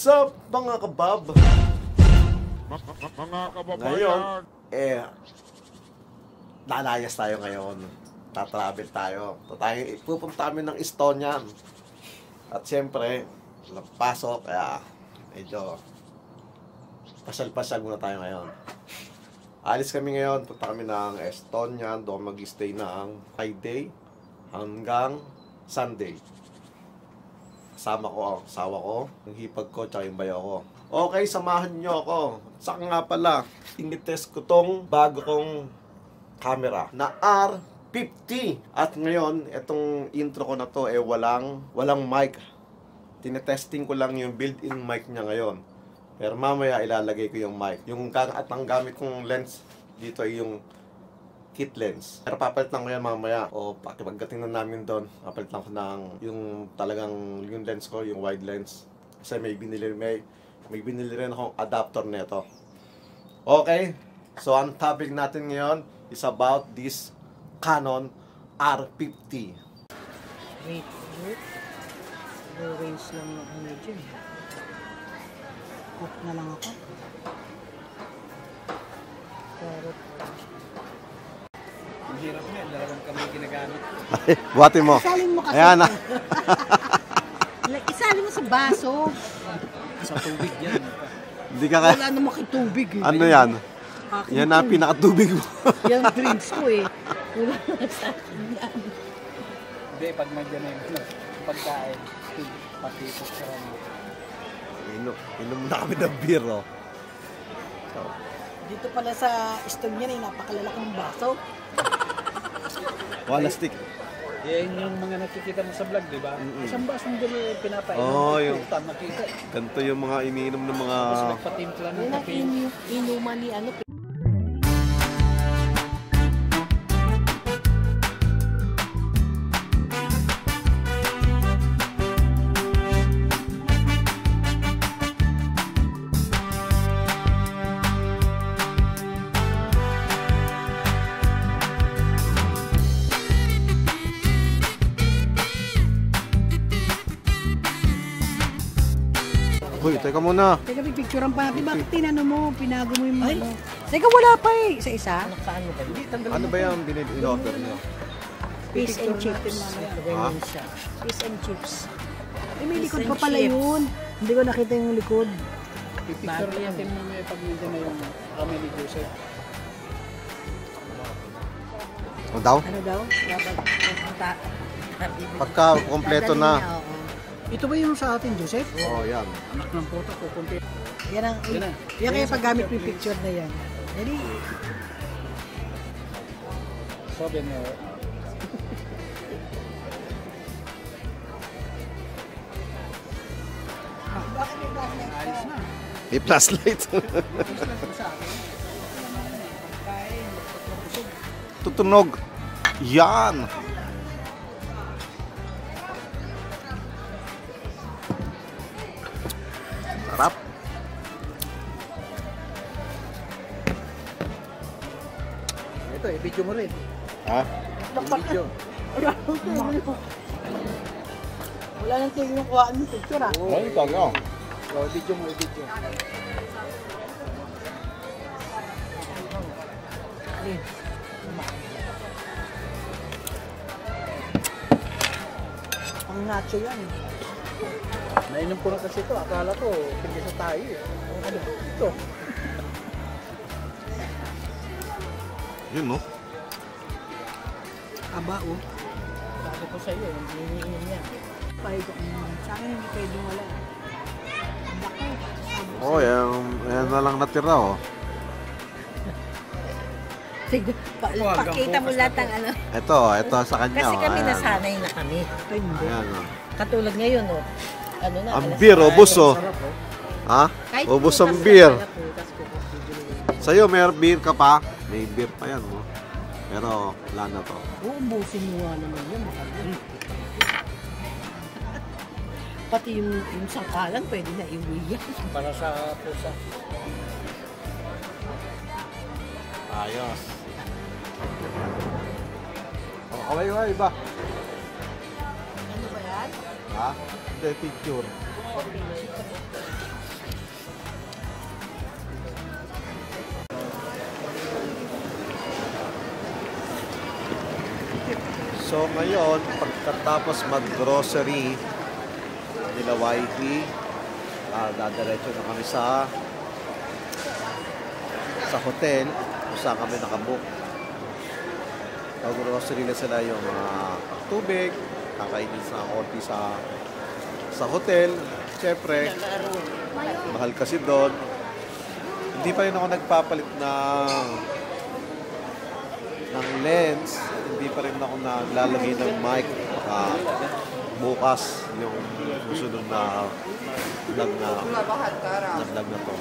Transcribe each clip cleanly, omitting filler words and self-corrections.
What's up mga kabab? Mga kababayan. Ngayon, lalayas tayo ngayon. Tatravel tayo. Pupunta kami ng Estonian. At siyempre, napasok, kaya medyo pasal-pasal muna tayo ngayon. Alis kami ngayon, punta kami ng Estonian. Doon mag-stay ng Friday hanggang Sunday. Kasama ko ang asawa ko, yung hipag ko, tsaka yung bayo ko. Okay, samahan nyo ako. Saka nga pala, tinitest ko tong bago kong camera na R50. At ngayon, itong intro ko na to, walang mic. Tinetesting ko lang yung built-in mic niya ngayon. Pero mamaya ilalagay ko yung mic. At ang gamit kong lens dito ay yung kit lens. Pero papalit lang ko yan mamaya. O pagdating na namin doon, papalit lang ko ng yung talagang yung lens ko, yung wide lens. Kasi may binili rin akong adapter nito. Okay, so ang topic natin ngayon is about this Canon R50. Wait. Low range lang ng ano dyan. Off na lang ako. Pero Ang hirap niya, dalawang kamay ginagamit. Buhati mo. isalin mo kasi. Ayan na. Isalin mo sa baso. Sa tubig yan. Hindi ka kaya. Wala namang kitubig eh. Ano yan? Akin Yan ang to. pinakatubig mo. Yan drinks ko eh. Wala na sa akin yan. Hindi, pag nandiyan na yung pagkain, patipok sa ramo. Inom na kami ng beer, oh. So, Dito pala sa Estonian eh, napakalalakang baso. wala stick. Yan yung mga nakikita mo sa vlog, di ba? Isang basong doon pinapainom. Oo, yung- Nakita. Ganito yung mga iniinom ng mga... Tapos nagpatimpla ng Yan ang kape. inuman ni ano. Uy, teka muna. Teka, picturean pa natin. Bakit tinano mo? Pinago mo yung ano? Teka, wala pa eh. Isa-isa. Saan mo ba? Hindi, tanggalin Ano ba yung in-order niyo? Fish and chips. Ha? Fish and chips. Eh, may likod pa pala yun. Hindi ko nakita yung likod. Pipicture natin mamaya pag nandiyan na yung kami ni Joseph. O daw? Ano daw? Pagka kompleto na. Ito ba yung sa atin, Joseph? Oh, yan. Anak ng puta, kukunti. Yan ang, Yan na. yan kaya paggamit mo yung picture na yan. Dali. Sabi mo, ayos na. May flashlight. Tutunog. Yan. Sarap. Ito, i-video mo rin. Ha? I-video. Wala nang tingin yung kuhaan mo picture ah. Ay, taga. O, i-video mo, i-video. Alin? Pang nacho yan. Nainom ko na kasi ito. Akala ko, pinisa tayo eh. Ano? Ito. Yun, no? Aba oh. Sabi ko sa'yo, hindi iniinom yan. Pwede ko naman. Sa akin hindi pwede wala. Bako. Oh, yan na lang natira, oh. Sige, pakita mo lahat ng ano. Ito sa kanya. Kasi oh. kami Ayan. nasanay na kami. Ay, hindi. Ayan, oh. Katulad ngayon, oh. Ano na, Ang alas beer, na. ubos, oh. Sarap oh. Ha? Kahit Ubos ang bukas beer. na pala, bukas ko pa video. Sa'yo, may beer ka pa? May beer pa yan, oh. Pero, wala na to. Oo, busin mo nga naman yun. Makagod. Pati yung sangkalan, pwede na iwi yan. Para sa pusa. Ayos. Oh, kaway ba? Ano ba yan? Ha? Hindi, picture. So ngayon, pagkatapos mag-grocery nila YP, dadiretso na kami sa hotel kung saan kami nakabook. Mag-grocery na sila yung mga tubig, kakainin sa konti sa hotel. Siyempre, mahal kasi doon. Hindi pa rin ako nagpapalit ng lens. Hindi pa rin ako naglalagay ng mic. Bukas yung susunod na vlog na to.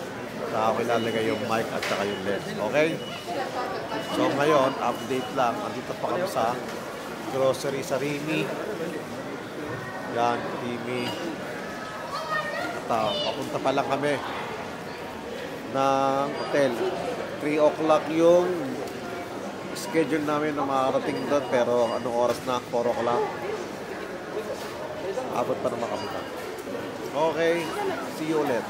Saka ako ilalagay yung mic at saka yung lens. Okay? So ngayon, update lang. Andito pa kami sa grocery sa Rimi. Yan, Rimi. At papunta pa lang kami ng hotel. 3 o'clock yung schedule namin na makarating doon. Pero anong oras na? 4 o'clock. Abot pa naman kami. Okay, see you ulit.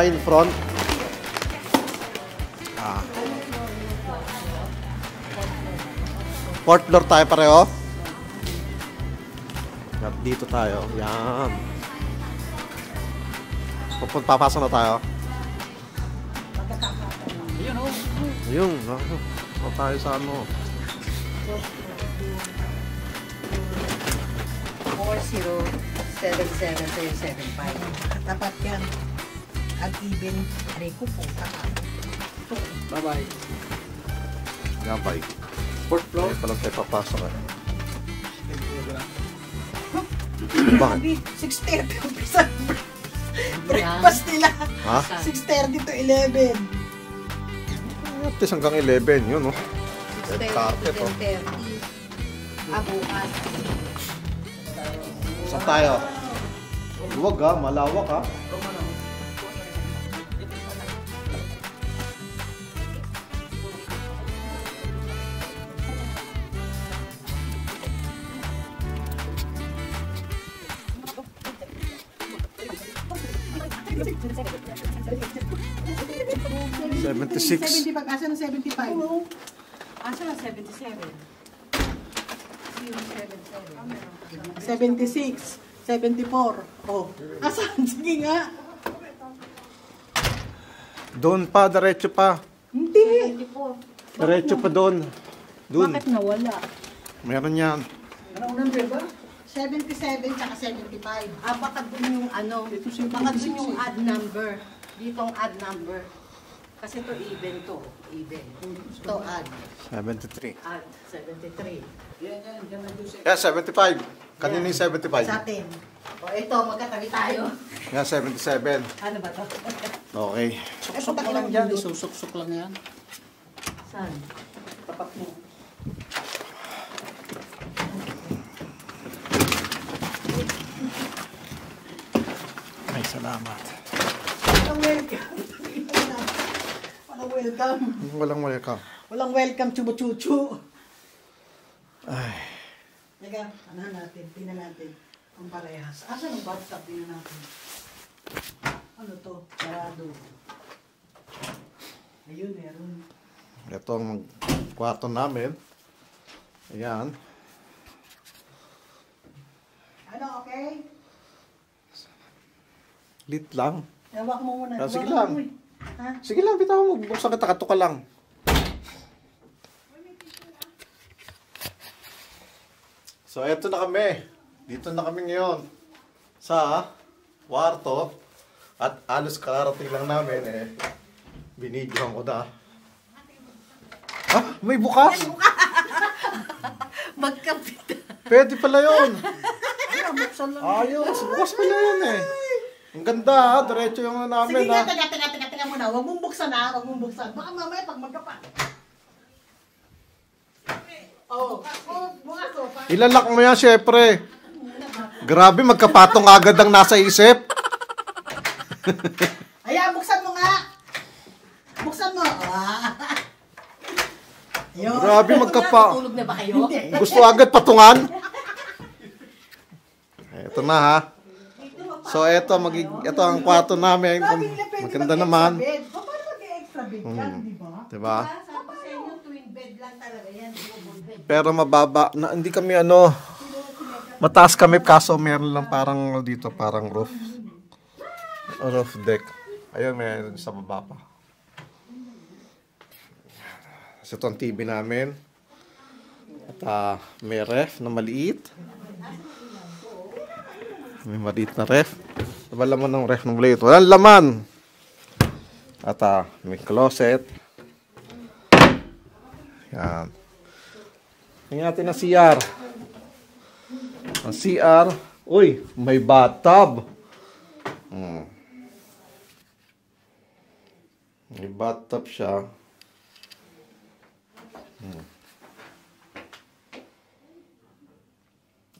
In front. Fourth floor tayo pareho. At dito tayo. Yan. Papasok na tayo. Ayun. Ayun. Tayo sa ano. 407775. Tapat yan. At even, aray ko po. Bye-bye. Gabay. Fourth floor. Ay, palang tayo papasok eh. Bakit? 6:30 umpisa. Breakfast nila. Ha? 6:30 to 11. At least hanggang 11. Yun, oh. Red 10 carpet, to oh. 10:30. Bukas. Saan tayo? Huwag ha, malawak ha. $76. 75. Asa ng 75? Asa na 77? 76. 74. Oh. Asan? Sige nga. Doon pa, diretso pa. Hindi. Diretso pa doon. Doon. Bakit nawala? Meron yan. Ano number ba? 77 tsaka 75. Baka dun yung ano, baka dun yung odd number. Dito ang odd number. Kasi to even to. Even. To odd. 73. Odd. 73. Yeah, 75. Kanina yung 75. Sa atin. O ito, magkatabi tayo. Yeah, 77. Ano ba to? Okay. Suksok mo lang dyan. Isusuksok lang yan. Saan? Tapat mo. Ay, salamat. Walang welcome. Walang welcome. Walang welcome. Walang welcome, chubu-chuchu. Ay. Teka, anahan natin. Tingnan natin. Ang parehas. Asan ang bathtub? Tingnan natin. Ano to? Sarado. Ayun, meron. Ito ang kwarto namin. Ayan. Ano, okay? Lit lang. Hawak mo muna. Sige Hawakan lang. mo eh. Ha? Sige lang, bitaw mo. Buksan kita, kato ka lang. So, eto na kami. Dito na kami ngayon sa kwarto. At alos kararating lang namin eh. Binidyohan ko na. Ha? May bukas? Magkapit. Pwede pala yun. Ayos. Ayos. Bukas pala yun eh. Ang ganda ha. Diretso yung ano namin Sige nga, ha. teka. teka muna. Huwag mong buksan ha. Huwag mong buksan. Baka mamaya pag magkapa. Oh, bukas ko. Ilalak mo yan, syempre. Grabe, magkapatong agad ang nasa isip. Ayan, buksan mo nga. Buksan mo. Ayun. Grabe, Tulog na ba kayo? Gusto agad patungan? Ito na ha. So ito ang kwarto namin. Maganda naman. Paano mag-extra bed yan, di ba? Diba? Sabi sa inyo, twin bed lang talaga yan. Double bed. Pero mababa na hindi kami mataas kami kaso meron lang parang dito parang roof deck. Ayun, may sa baba pa. So ito ang TV namin. At may ref na maliit. May maliit na ref. Diba laman ng ref ng maliit? Walang laman. At may closet. Yan. Tingnan natin ang CR. Ang CR. Uy, may bathtub. May bathtub siya.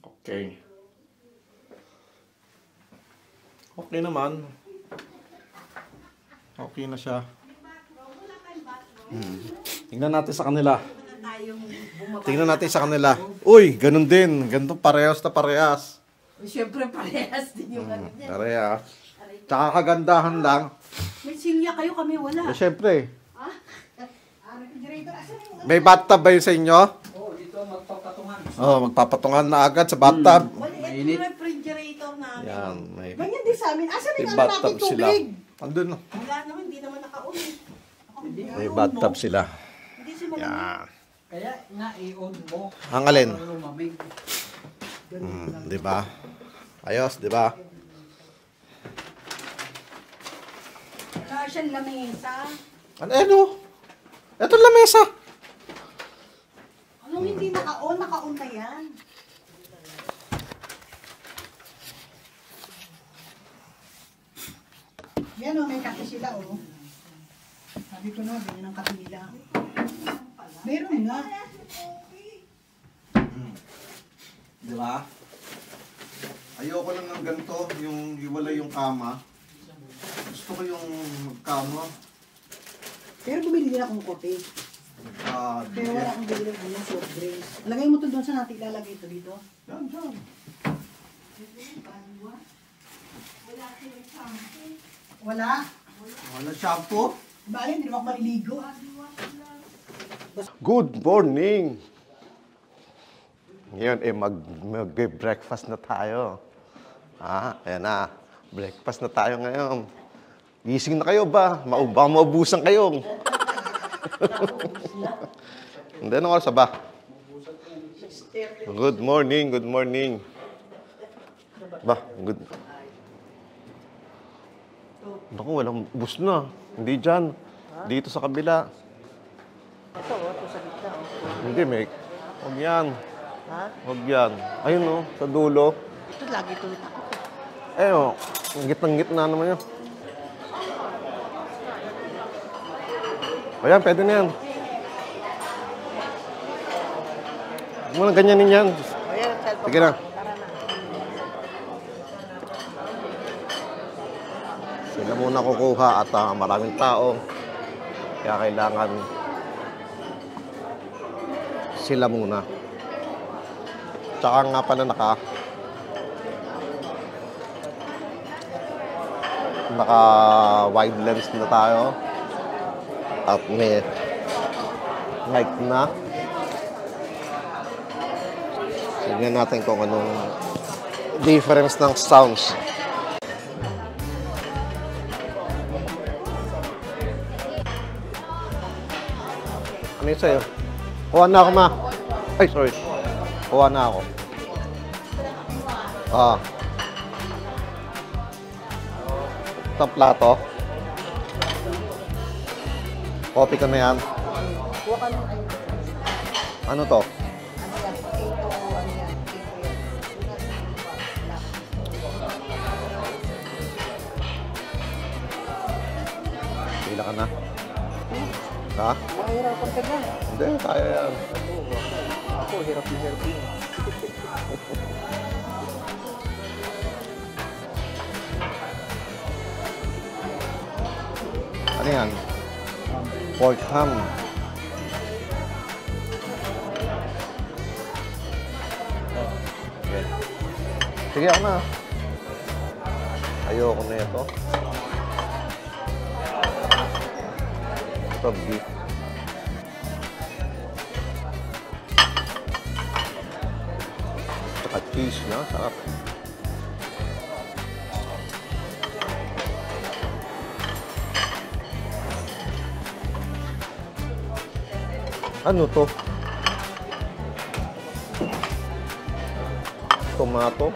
Okay. Okay naman. Okay na siya. Tingnan natin sa kanila. Tingnan natin sa kanila. Uy, ganun din. Ganito parehas na parehas. Siyempre, parehas din yung ano niya. Parehas. Tsaka kagandahan lang. May silya kayo, kami wala. Eh, syempre. Refrigerator, asan yung May bathtub ba yun sa inyo? Oo, dito magpapatungan. Oh, magpapatungan na agad sa bathtub. Maliit yung refrigerator namin. Yan, may ganyan din sa amin. Asan yung ano bathtub natin sila. tubig? Andun. Wala naman, hindi naman naka-on. May bathtub sila. Hindi si mga Yan. Kaya nga i-on mo. Ang alin? Para lumamig. Di ba? Ayos, di ba? Saka siyang lamesa. Ano? Ito lamesa. Anong hindi naka-on? Naka-on na yan. Yan o, may kape sila o. Sabi ko na, ganyan ang kape nila. Meron nga. Di ba? Ayoko lang ng ganito, yung hiwalay yung kama. Gusto ko yung magkama. Pero bumili din akong kope. Pero wala akong bili ng soft drinks. Lagay mo to doon sa natin ilalagay ito dito. Yan, yan. Wala. Wala shampoo. Bali, hindi naman ako maliligo. Good morning! Ngayon, mag-breakfast na tayo. Ayan na. Breakfast na tayo ngayon. Gising na kayo ba? Maubusan kayo. Hindi, anong oras ba? Good morning, good morning. Ba, good. Naku, walang bus na. Hindi dyan. Dito sa kabila. Ito, ito sa gitna. Hindi, may. Huwag yan. Ha? Huwag yan. Ayun o, sa dulo. Ito lagi ito takot. Eh o, gitnang-gitna naman yan. O yan, pwede na yan. Huwag mo na ganyanin yan. O yan, cellphone. Sige na. Tara na. Sila muna kukuha at maraming tao. Kaya kailangan sila muna. Tsaka nga pala naka wide lens na tayo. At may mic na. Tignan natin kung anong difference ng sounds. Ano yun sa'yo? Kuha na ako, ma. Ay, sorry. Kuha na ako. Ito plato. Copy ka na yan. Ano to? Hila ka na. Ha? Mahirapan ka dyan. Hindi, kaya yan. Ako, hirap na hirap yun. Ano yan? Pork ham. Okay. Sige ako na. Ayoko na ito. Ito, beef. Saka cheese na, sarap. Ano to? Tomato.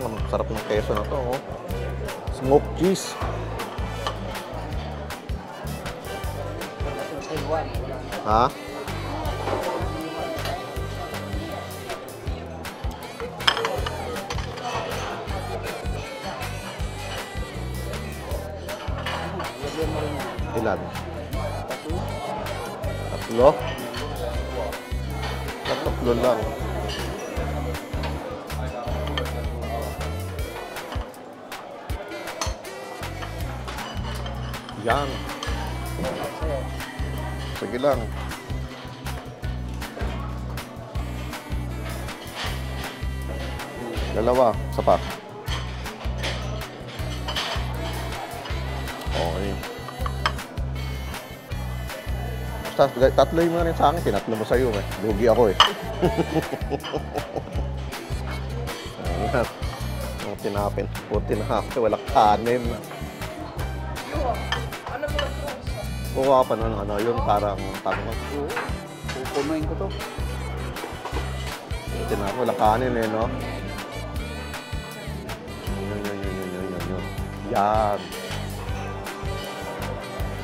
Ang sarap ng keso na to, oh. Smoked cheese. Ha? Ilan? Tatlo? Tatlo lang. Yan. Sige lang. Dalawa. Isa pa. Okay. Basta, tatlo yung mga rin sa akin. Tinatlo mo sa'yo eh. Lugi ako eh. Ayan. Ang tinapin. Puti na ako. Walang kanin. Kuha pa ng ano, yung parang tango. Oo. Kukumain ko to. Puti na ako. Walang kanin eh, no? Yun. Yan.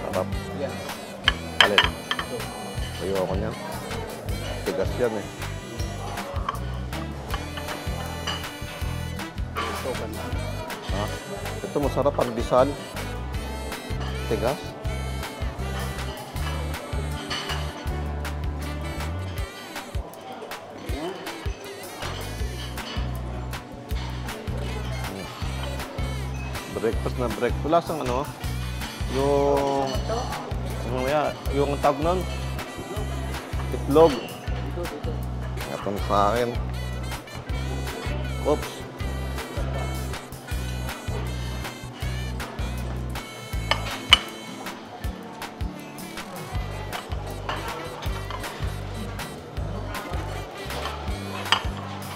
Sarap. Yan. Alin? Ayoko niya. Tigas yan eh. Ito ka na. Ha? Ito masarap ang bisal. Tigas. Yan. Breakfast na breakfast. Wala sang ano? Yung tawag nun? Itlog. Dito. Ito sa akin. Oops.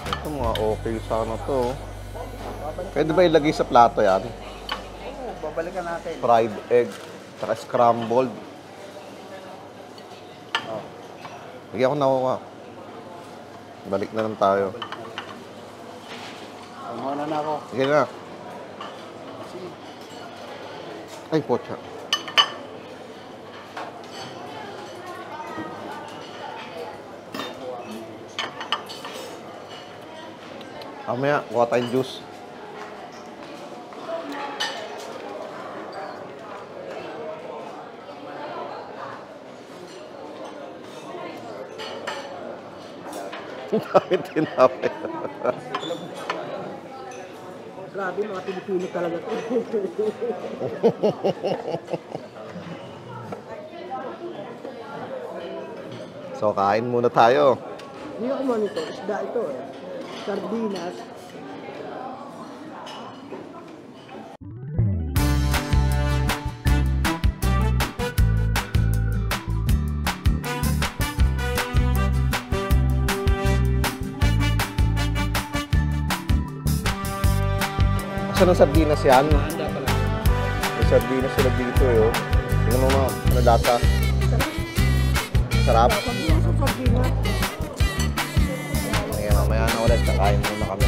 Ito mga okay sana to. Pwede ba ilagay sa plato yan? Oo, babalikan natin. Fried egg, saka scrambled. Oh. Hindi ako nakuha. Balik na lang tayo. Muna na ako. Sige na. Ay, pocha. Mamaya, kuha tayong juice. Dami tinapay. Grabe, mga Pilipino talaga to. So, kain muna tayo. Hindi ako man ito, isda ito eh. Sardinas. Saan ang sardinas yan? Handa pala. May sardinas sila dito eh. Oh. Tingnan mo mga, ano lasa? Sarap. Sardinas. Ngayon, mamaya na ulit. Kakain muna kami.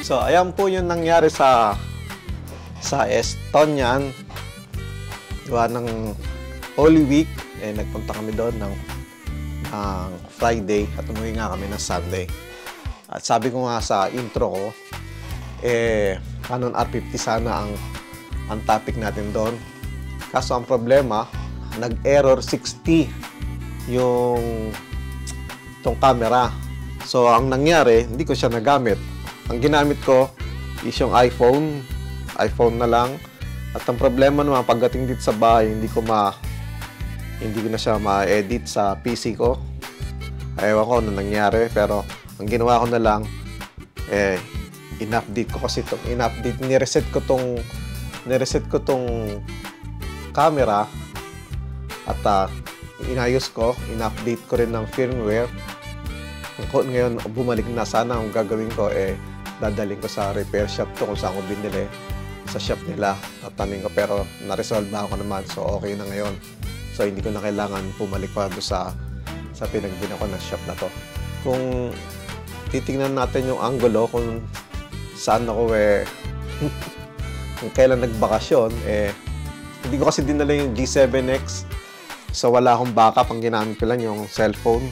So, ayan po yung nangyari sa Estonian. Gawa ng Holy Week, nagpunta kami doon ng Friday at umuwi nga kami ng Sunday. At sabi ko nga sa intro ko, Canon R50 sana ang topic natin doon. Kaso ang problema, nag-error 60 itong camera. So, ang nangyari, hindi ko siya nagamit. Ang ginamit ko is yung iPhone na lang. At ang problema naman, pagdating dito sa bahay, hindi ko na siya ma-edit sa PC ko. Ewan ko ano nangyari, pero ang ginawa ko na lang, in-update ko kasi nireset ko tong camera at inayos ko, in-update ko rin ng firmware. Ngayon, bumalik na. Sana ang gagawin ko, dadaling ko sa repair shop to kung saan ko binili, sa shop nila. Tatanungin ko, pero na-resolve na ako naman, so okay na ngayon. So, hindi ko na kailangan bumalik pa doon sa pinagbina ko ng shop na to. Kung titingnan natin yung angulo, kung saan ako kung kailan nagbakasyon, hindi ko kasi dinala yung G7X. So, wala akong backup. Ang ginamit ko lang yung cellphone.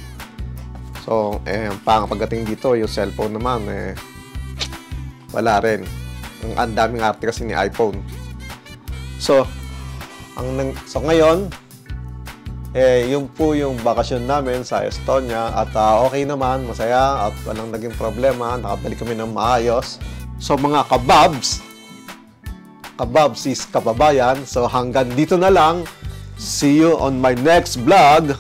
So, pagdating dito, yung cellphone naman, wala rin. Ang daming arte kasi ni iPhone. So, ngayon, yun po yung bakasyon namin sa Estonia. At okay naman, masaya, at walang naging problema. Nakabalik kami ng maayos. So, mga kababs is kababayan. So, hanggang dito na lang. See you on my next vlog.